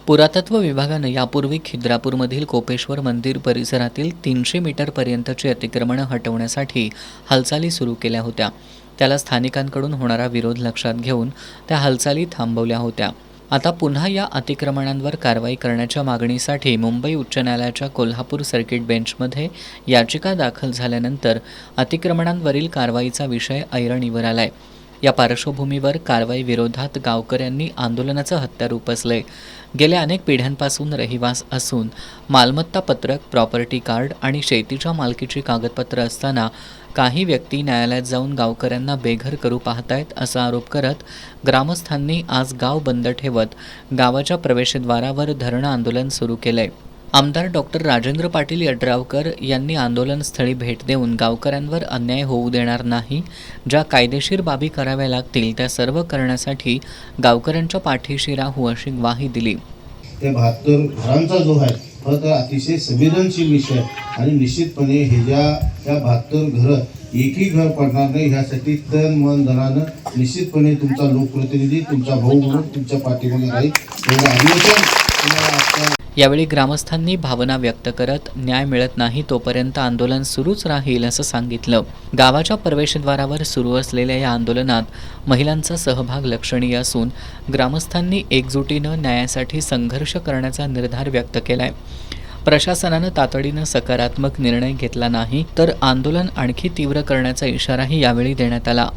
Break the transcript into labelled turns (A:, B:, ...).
A: पुरातत्व विभागानं यापूर्वी खिद्रापूरमधील कोपेश्वर मंदिर परिसरातील 300 मीटरपर्यंतची अतिक्रमणं हटवण्यासाठी हालचाली सुरू केल्या होत्या. त्याला स्थानिकांकडून होणारा विरोध लक्षात घेऊन त्या हालचाली थांबवल्या होत्या. आता पुन्हा या अतिक्रमणांवर कारवाई करण्याच्या मागणीसाठी मुंबई उच्च न्यायालयाच्या कोल्हापूर सर्किट बेंचमध्ये याचिका दाखल झाल्यानंतर अतिक्रमणांवरील कारवाईचा विषय ऐरणीवर आलाय. या पार्श्वभूमीवर कारवाई विरोधात गावकऱ्यांनी आंदोलनाचं हत्यार उपसले. गेल्या अनेक पिढ्यांपासून रहिवास असून मालमत्ता पत्रक, प्रॉपर्टी कार्ड आणि शेतीच्या मालकीची कागदपत्र असताना काही व्यक्ती न्यायालयात जाऊन गावकऱ्यांना बेघर करू पाहतायत असा आरोप करत ग्रामस्थांनी आज गाव बंद ठेवत गावाच्या प्रवेशद्वारावर धरणं आंदोलन सुरू केलंय. आमदार डॉक्टर राजेंद्र पाटील यड्रावकर यांनी आंदोलनस्थळी भेट देऊन गावकऱ्यांवर अन्याय होऊ देणार नाही, ज्या कायदेशीर बाबी कराव्या लागतील त्या सर्व करण्यासाठी गावकऱ्यांच्या पाठीशी राहू अशी ग्वाही दिली.
B: त्या 72 घरांचा जो आहे हा तर अतिशय संवेदनशील विषय आणि निश्चितपणे या 72 घरं एकही घर पडणार नाही ह्यासाठी तन मन धनानं निश्चितपणे तुमचा लोकप्रतिनिधी, तुमचा भाऊ म्हणून तुमच्या पाठीमागे राहील.
A: यावेळी ग्रामस्थांनी भावना व्यक्त करत न्याय मिळत नाही तोपर्यंत आंदोलन सुरूच राहील असं सांगितलं. गावाच्या प्रवेशद्वारावर सुरू असलेल्या या आंदोलनात महिलांचा सहभाग लक्षणीय असून ग्रामस्थांनी एकजुटीनं न्यायासाठी संघर्ष करण्याचा निर्धार व्यक्त केलाय. प्रशासनानं तातडीनं सकारात्मक निर्णय घेतला नाही तर आंदोलन आणखी तीव्र करण्याचा इशाराही यावेळी देण्यात आला.